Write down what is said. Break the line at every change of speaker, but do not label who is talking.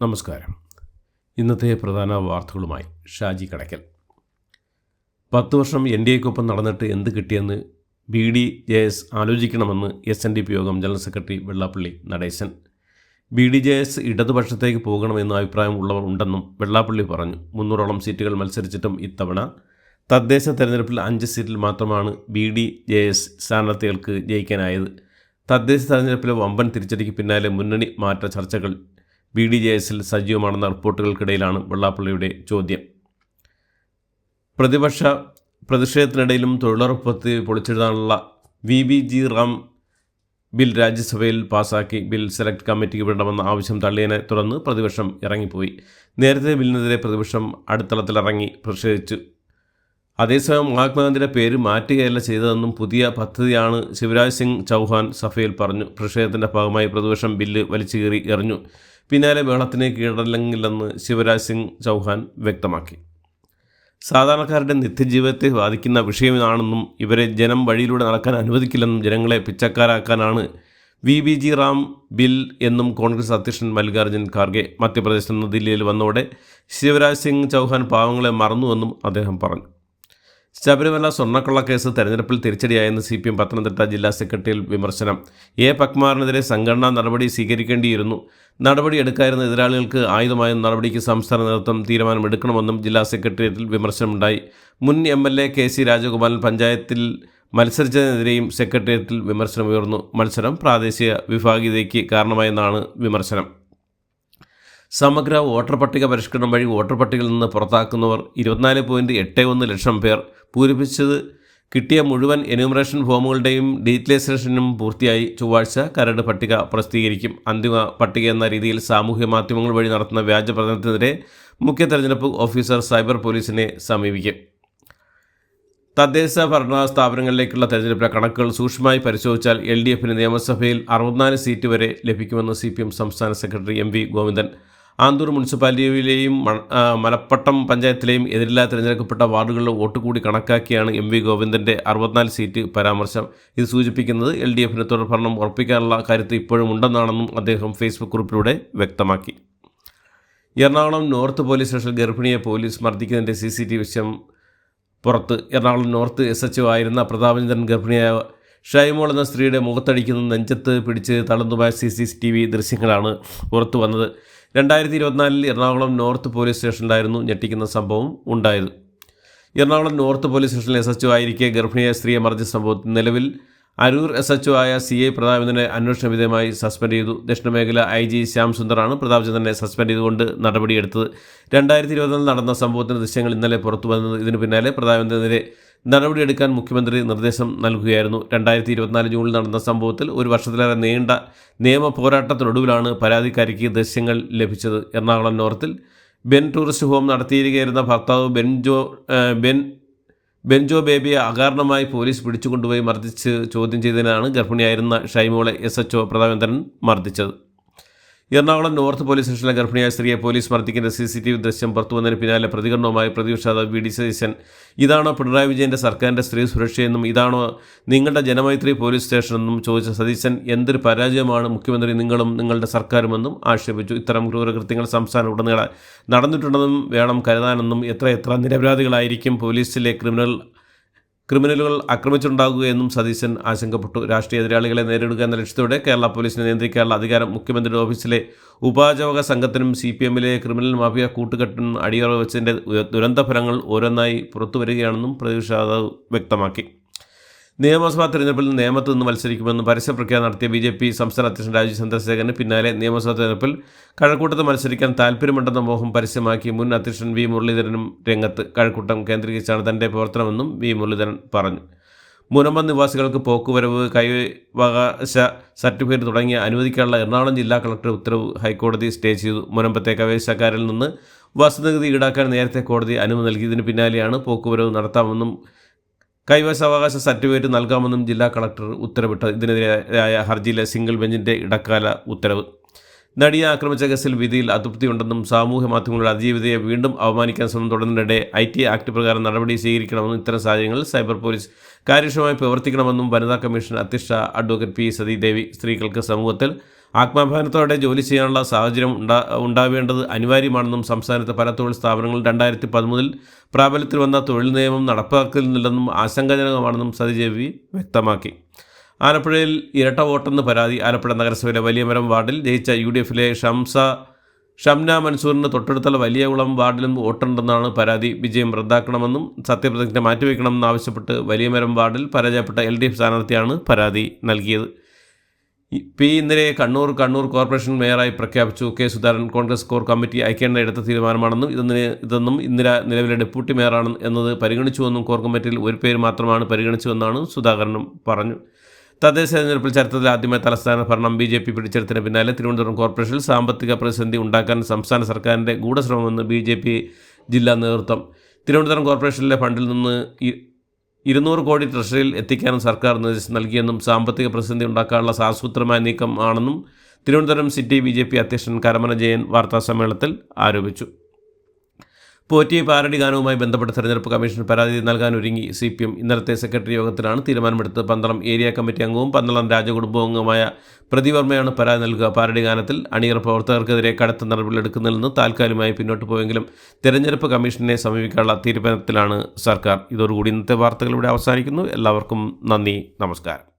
നമസ്കാരം. ഇന്നത്തെ പ്രധാന വാർത്തകളുമായി ഷാജി കടയ്ക്കൽ. 10 വർഷം NDAക്കൊപ്പം നടന്നിട്ട് എന്ത് കിട്ടിയെന്ന് BDJS ആലോചിക്കണമെന്ന് SNDP യോഗം general secretary Vellappally Natesan. BDJS ഇടതുപക്ഷത്തേക്ക് പോകണമെന്ന അഭിപ്രായം ഉള്ളവർ ഉണ്ടെന്നും വെള്ളാപ്പള്ളി പറഞ്ഞു. 300ഓളം സീറ്റുകൾ മത്സരിച്ചിട്ടും ഇത്തവണ തദ്ദേശ തെരഞ്ഞെടുപ്പിൽ 5 സീറ്റിൽ മാത്രമാണ് BDJS സ്ഥാനാർത്ഥികൾക്ക് ജയിക്കാനായത്. തദ്ദേശ തെരഞ്ഞെടുപ്പിലെ വമ്പൻ തിരിച്ചടിക്ക് പിന്നാലെ മുന്നണി മാറ്റ ചർച്ചകൾ BDJSൽ സജീവമാണെന്ന റിപ്പോർട്ടുകൾക്കിടയിലാണ് വെള്ളാപ്പള്ളിയുടെ ചോദ്യം. പ്രതിഷേധത്തിനിടയിലും തൊഴിലുറപ്പ് പദ്ധതി പൊളിച്ചെഴുതാനുള്ള VBG റാം ബിൽ രാജ്യസഭയിൽ പാസാക്കി. ബിൽ സെലക്ട് കമ്മിറ്റിക്ക് വിടണമെന്ന ആവശ്യം തള്ളിയതിനെ തുടർന്ന് പ്രതിപക്ഷം ഇറങ്ങിപ്പോയി. നേരത്തെ ബില്ലിനെതിരെ പ്രതിപക്ഷം അടിത്തളത്തിലിറങ്ങി പ്രതിഷേധിച്ചു. അതേസമയം മഹാത്മാഗാന്ധിയുടെ പേര് മാറ്റുകയല്ല ചെയ്തതെന്നും പുതിയ പദ്ധതിയാണ് ശിവരാജ് സിംഗ് ചൗഹാൻ സഭയിൽ പറഞ്ഞു. പ്രതിഷേധത്തിൻ്റെ ഭാഗമായി പ്രതിപക്ഷം ബില്ല് വലിച്ചുകീറി എറിഞ്ഞു. പിന്നാലെ ബഹളത്തിന് കീഴടങ്ങില്ലെന്ന് ശിവരാജ് സിംഗ് ചൗഹാൻ വ്യക്തമാക്കി. സാധാരണക്കാരുടെ നിത്യജീവിതത്തെ ബാധിക്കുന്ന വിഷയമാണെന്നും ഇവരെ ജനം വഴിയിലൂടെ നടക്കാൻ അനുവദിക്കില്ലെന്നും ജനങ്ങളെ പിച്ചക്കാരാക്കാനാണ് VBG റാം ബിൽ എന്നും കോൺഗ്രസ് അധ്യക്ഷൻ മല്ലികാർജ്ജുൻ ഖാർഗെ മധ്യപ്രദേശിൽ നിന്ന് ദില്ലിയിൽ വന്നതോടെ ശിവരാജ് സിംഗ് ചൗഹാൻ പാവങ്ങളെ മറന്നുവെന്നും അദ്ദേഹം പറഞ്ഞു. ശബരിമല സ്വർണ്ണക്കൊള്ളക്കേസ് തെരഞ്ഞെടുപ്പിൽ തിരിച്ചടിയായെന്ന് CPM പത്തനംതിട്ട ജില്ലാ സെക്രട്ടറിയിൽ വിമർശനം. പക്മാറിനെതിരെ സംഘടനാ നടപടി സ്വീകരിക്കേണ്ടിയിരുന്നു. നടപടി എടുക്കാതിരുന്ന എതിരാളികൾക്ക് ആയുധമായ നടപടിക്ക് സംസ്ഥാന നേതൃത്വം തീരുമാനമെടുക്കണമെന്നും ജില്ലാ സെക്രട്ടേറിയറ്റിൽ വിമർശനമുണ്ടായി. മുൻ MLA KC രാജഗോപാലൻ പഞ്ചായത്തിൽ മത്സരിച്ചതിനെതിരെയും സെക്രട്ടേറിയറ്റിൽ വിമർശനമുയർന്നു. മത്സരം പ്രാദേശിക വിഭാഗീയതയ്ക്ക് കാരണമായെന്നാണ് വിമർശനം. സമഗ്ര വോട്ടർ പട്ടിക പരിഷ്കരണം വഴി വോട്ടർ പട്ടികയിൽ നിന്ന് പുറത്താക്കുന്നവർ 24.81 ലക്ഷം പേർ. പൂരിപ്പിച്ചത് കിട്ടിയ മുഴുവൻ എന്യൂമറേഷൻ ഫോമുകളുടെയും ഡിജിറ്റലൈസേഷനും പൂർത്തിയായി. ചൊവ്വാഴ്ച കരട് പട്ടിക പ്രസിദ്ധീകരിക്കും. അന്തിമ പട്ടിക എന്ന രീതിയിൽ സാമൂഹ്യ മാധ്യമങ്ങൾ വഴി നടത്തുന്ന വ്യാജ പ്രചരണത്തിനെതിരെ മുഖ്യ തെരഞ്ഞെടുപ്പ് ഓഫീസർ സൈബർ പോലീസിനെ സമീപിക്കും. തദ്ദേശ ഭരണ സ്ഥാപനങ്ങളിലേക്കുള്ള തെരഞ്ഞെടുപ്പിലെ കണക്കുകൾ സൂക്ഷ്മമായി പരിശോധിച്ചാൽ LDFന് നിയമസഭയിൽ 64 സീറ്റ് വരെ ലഭിക്കുമെന്ന് CPM സംസ്ഥാന സെക്രട്ടറി MV ഗോവിന്ദൻ. ആന്തൂർ മുനിസിപ്പാലിറ്റിയിലെയും മലപ്പട്ടം പഞ്ചായത്തിലെയും എതിരില്ലാതെ തിരഞ്ഞെടുക്കപ്പെട്ട വാർഡുകളിലെ വോട്ട് കൂടി കണക്കാക്കിയാണ് MV ഗോവിന്ദൻ്റെ 64 സീറ്റ് പരാമർശം. ഇത് സൂചിപ്പിക്കുന്നത് LDFന് തുടർഭരണം ഉറപ്പിക്കാനുള്ള കാര്യത്തിൽ ഇപ്പോഴും ഉണ്ടെന്നാണെന്നും അദ്ദേഹം ഫേസ്ബുക്ക് കുറിപ്പിലൂടെ വ്യക്തമാക്കി. എറണാകുളം നോർത്ത് പോലീസ് സ്റ്റേഷനിൽ ഗർഭിണിയെ പോലീസ് മർദ്ദിക്കുന്നതിൻ്റെ CCTV ദൃശ്യം പുറത്ത്. എറണാകുളം നോർത്ത് SHO ആയിരുന്ന പ്രതാപചന്ദ്രൻ ഗർഭിണിയായ ഷൈമോൾ എന്ന സ്ത്രീയുടെ മുഖത്തടിക്കുന്ന നെഞ്ചത്ത് പിടിച്ച് തള്ളുന്നതുമായ CCTV ദൃശ്യങ്ങളാണ് പുറത്തു വന്നത്. 2024 എറണാകുളം നോർത്ത് പോലീസ് സ്റ്റേഷനിലായിരുന്നു ഞെട്ടിക്കുന്ന സംഭവം ഉണ്ടായത്. എറണാകുളം നോർത്ത് പോലീസ് സ്റ്റേഷനിൽ SHO ആയിരിക്കെ ഗർഭിണിയായ സ്ത്രീയെ മർദ്ദിച്ച സംഭവത്തിൽ നിലവിൽ അരൂർ SHO ആയ CI പ്രതാപചന്ദ്രനെ അന്വേഷണ വിധേയമായി സസ്പെൻഡ് ചെയ്തു. ദക്ഷിണമേഖല IG ശ്യാം സുന്ദറാണ് പ്രതാപചന്ദ്രനെ സസ്പെൻഡ് ചെയ്തുകൊണ്ട് നടപടിയെടുത്തത്. 2024 നടന്ന സംഭവത്തിൻ്റെ ദൃശ്യങ്ങൾ ഇന്നലെ പുറത്തു വന്നത്. ഇതിനു പിന്നാലെ പ്രതാപചന്ദ്രനെതിരെ നടപടിയെടുക്കാൻ മുഖ്യമന്ത്രി നിർദ്ദേശം നൽകുകയായിരുന്നു. 2024 ജൂണിൽ നടന്ന സംഭവത്തിൽ 1 വർഷത്തിലേറെ നീണ്ട നിയമ പോരാട്ടത്തിനൊടുവിലാണ് പരാതിക്കാരിക്ക് ദൃശ്യങ്ങൾ ലഭിച്ചത്. എറണാകുളം നോർത്തിൽ ബെൻ ടൂറിസ്റ്റ് ഹോം നടത്തിയിരിക്കുകയായിരുന്ന ഭർത്താവ് ബെൻജോ ബേബിയെ അകാരണമായി പോലീസ് പിടിച്ചുകൊണ്ടുപോയി മർദ്ദിച്ച് ചോദ്യം ചെയ്തതിനാണ് ഗർഭിണിയായിരുന്ന ഷൈമോളെ SHO പ്രതാപചന്ദ്രൻ മർദ്ദിച്ചത്. എറണാകുളം നോർത്ത് പോലീസ് സ്റ്റേഷനിലെ ഗർഭിണിയായ സ്ത്രീയെ പോലീസ് മർദ്ദിക്കുന്ന CCTV ദൃശ്യം പുറത്തുവന്നതിന് പിന്നാലെ പ്രതികരണവുമായി പ്രതിപക്ഷ നേതാവ് VD സതീശൻ. ഇതാണോ പിണറായി വിജയൻ്റെ സർക്കാരിൻ്റെ സ്ത്രീ സുരക്ഷയെന്നും ഇതാണോ നിങ്ങളുടെ ജനമൈത്രി പോലീസ് സ്റ്റേഷനെന്നും ചോദിച്ച സതീശൻ എന്തൊരു പരാജയമാണ് മുഖ്യമന്ത്രി നിങ്ങളും നിങ്ങളുടെ സർക്കാരുമെന്നും ആക്ഷേപിച്ചു. ഇത്തരം ക്രൂരകൃത്യങ്ങൾ സംസ്ഥാനം ഉടനീളം നടന്നിട്ടുണ്ടെന്നും വേണം കരുതാനെന്നും എത്ര നിരപരാധികളായിരിക്കും പോലീസിലെ ക്രിമിനലുകൾ ആക്രമിച്ചിട്ടുണ്ടാകുകയെന്നും സതീശൻ ആശങ്കപ്പെട്ടു. രാഷ്ട്രീയ എതിരാളികളെ നേരിടുക എന്ന ലക്ഷ്യത്തോടെ കേരള പോലീസിനെ നിയന്ത്രിക്കാനുള്ള അധികാരം മുഖ്യമന്ത്രിയുടെ ഓഫീസിലെ ഉപാചക സംഘത്തിനും CPMലെ ക്രിമിനൽ മാഫിയ കൂട്ടുകെട്ടിനും അടിയറ വെച്ചതിൻ്റെ ദുരന്തഫലങ്ങൾ ഓരോന്നായി പുറത്തുവരികയാണെന്നും പ്രതിപക്ഷ നേതാവ് വ്യക്തമാക്കി. നിയമസഭാ തെരഞ്ഞെടുപ്പിൽ നേമത്ത് നിന്ന് മത്സരിക്കുമെന്ന് പരസ്യപ്രഖ്യാപനം നടത്തിയ BJP സംസ്ഥാന അധ്യക്ഷൻ രാജീവ് ചന്ദ്രശേഖരന് പിന്നാലെ നിയമസഭാ തെരഞ്ഞെടുപ്പിൽ കഴക്കൂട്ടത്ത് മത്സരിക്കാൻ താൽപ്പര്യമുണ്ടെന്ന മോഹം പരസ്യമാക്കി മുൻ അധ്യക്ഷൻ V മുരളീധരനും രംഗത്ത്. കഴക്കൂട്ടം കേന്ദ്രീകരിച്ചാണ് തൻ്റെ പ്രവർത്തനമെന്നും V മുരളീധരൻ പറഞ്ഞു. മുനമ്പം നിവാസികൾക്ക് പോക്കുവരവ്, കൈവകാശ സർട്ടിഫിക്കറ്റ് തുടങ്ങിയ അനുവദിക്കാനുള്ള എറണാകുളം ജില്ലാ കളക്ടർ ഉത്തരവ് ഹൈക്കോടതി സ്റ്റേ ചെയ്തു. മുനമ്പത്തെ കൈവശക്കാരിൽ നിന്ന് വസ്തുനികുതി ഈടാക്കാൻ നേരത്തെ കോടതി അനുമതി നൽകിയതിന് പിന്നാലെയാണ് പോക്കുവരവ് നടത്താമെന്നും കൈവശാവകാശ സർട്ടിഫിക്കറ്റ് നൽകാമെന്നും ജില്ലാ കളക്ടർ ഉത്തരവിട്ടത്. ഇതിനെതിരായ ഹർജിയിലെ സിംഗിൾ ബെഞ്ചിൻ്റെ ഇടക്കാല ഉത്തരവ്. നടിയെ ആക്രമിച്ച കേസിൽ വിധിയിൽ അതൃപ്തിയുണ്ടെന്നും സാമൂഹ്യ മാധ്യമങ്ങളുടെ അതിജീവിതയെ വീണ്ടും അവമാനിക്കാൻ ശ്രമം തുടരുന്നതിനിടെ IT ആക്ട് പ്രകാരം നടപടി സ്വീകരിക്കണമെന്നും ഇത്തരം സാഹചര്യങ്ങളിൽ സൈബർ പോലീസ് കാര്യക്ഷമമായി പ്രവർത്തിക്കണമെന്നും വനിതാ കമ്മീഷൻ അധ്യക്ഷ അഡ്വക്കേറ്റ് P. സതീദേവി സ്ത്രീകൾക്ക് സമൂഹത്തിൽ ആത്മാഭിമാനത്തോടെ ജോലി ചെയ്യാനുള്ള സാഹചര്യം ഉണ്ടാവേണ്ടത് അനിവാര്യമാണെന്നും സംസ്ഥാനത്തെ പല തൊഴിൽ സ്ഥാപനങ്ങളും 2013 പ്രാബല്യത്തിൽ വന്ന തൊഴിൽ നിയമം നടപ്പാക്കുന്നില്ലെന്നും ആശങ്കാജനകമാണെന്നും സതിദേവി വ്യക്തമാക്കി. ആലപ്പുഴയിൽ ഇരട്ട വോട്ടെന്ന് പരാതി. ആലപ്പുഴ നഗരസഭയിലെ വലിയമരം വാർഡിൽ ജയിച്ച UDFിലെ ഷംന മൻസൂറിന് തൊട്ടടുത്തുള്ള വലിയകുളം വാർഡിലും വോട്ടുണ്ടെന്നാണ് പരാതി. വിജയം റദ്ദാക്കണമെന്നും സത്യപ്രതിജ്ഞ മാറ്റിവെക്കണമെന്നും ആവശ്യപ്പെട്ട് വലിയമരം വാർഡിൽ പരാജയപ്പെട്ട LDF സ്ഥാനാർത്ഥിയാണ് പരാതി നൽകിയത്. P. ഇന്ദിരയെ കണ്ണൂർ കോർപ്പറേഷൻ മേയറായി പ്രഖ്യാപിച്ചു. K. Sudhakaran Congress core committee അയക്കേണ്ട എടുത്ത തീരുമാനമാണെന്നും ഇതൊന്നും ഇന്ദിര നിലവിലെ ഡെപ്യൂട്ടി മേയറാണ് എന്നത് പരിഗണിച്ചുവെന്നും കോർ കമ്മിറ്റിയിൽ ഒരു പേര് മാത്രമാണ് പരിഗണിച്ചുവെന്നാണ് സുധാകരനും പറഞ്ഞു. തദ്ദേശ തെരഞ്ഞെടുപ്പിൽ ചരിത്രത്തിൽ ആദ്യമായി തലസ്ഥാന ഭരണം BJP പിടിച്ചെടുത്തതിന് പിന്നാലെ തിരുവനന്തപുരം കോർപ്പറേഷനിൽ സാമ്പത്തിക പ്രതിസന്ധി ഉണ്ടാക്കാൻ സംസ്ഥാന സർക്കാരിൻ്റെ ഗൂഢശ്രമമെന്ന് BJP ജില്ലാ നേതൃത്വം. തിരുവനന്തപുരം കോർപ്പറേഷനിലെ ഫണ്ടിൽ നിന്ന് 200 കോടി ട്രഷറിയിൽ എത്തിക്കാനും സർക്കാർ നിർദ്ദേശം നൽകിയെന്നും സാമ്പത്തിക പ്രതിസന്ധി ഉണ്ടാക്കാനുള്ള ആസൂത്രിതമായ നീക്കം ആണെന്നും തിരുവനന്തപുരം സിറ്റി BJP അധ്യക്ഷൻ കരമന ജയൻ വാർത്താസമ്മേളനത്തിൽ ആരോപിച്ചു. പോറ്റി പാരഡി ഗാനവുമായി ബന്ധപ്പെട്ട തെരഞ്ഞെടുപ്പ് കമ്മീഷൻ പരാതി നൽകാനൊരുങ്ങി CPM. ഇന്നലത്തെ സെക്രട്ടറി യോഗത്തിലാണ് തീരുമാനമെടുത്തത്. പന്തളം ഏരിയ കമ്മിറ്റി അംഗവും പന്തളം രാജകുടുംബാംഗവുമായ പ്രതിവർമ്മയാണ് പരാതി നൽകുക. പാരഡി ഗാനത്തിൽ അണിയറ പ്രവർത്തകർക്കെതിരെ കടുത്ത നടപടികളെടുക്കുന്നതിൽ നിന്ന് താൽക്കാലികമായി പിന്നോട്ട് പോയെങ്കിലും തെരഞ്ഞെടുപ്പ് കമ്മീഷനെ സമീപിക്കാനുള്ള തീരുമാനത്തിലാണ് സർക്കാർ. ഇതോടുകൂടി ഇന്നത്തെ വാർത്തകൾ ഇവിടെ അവസാനിക്കുന്നു. എല്ലാവർക്കും നന്ദി, നമസ്കാരം.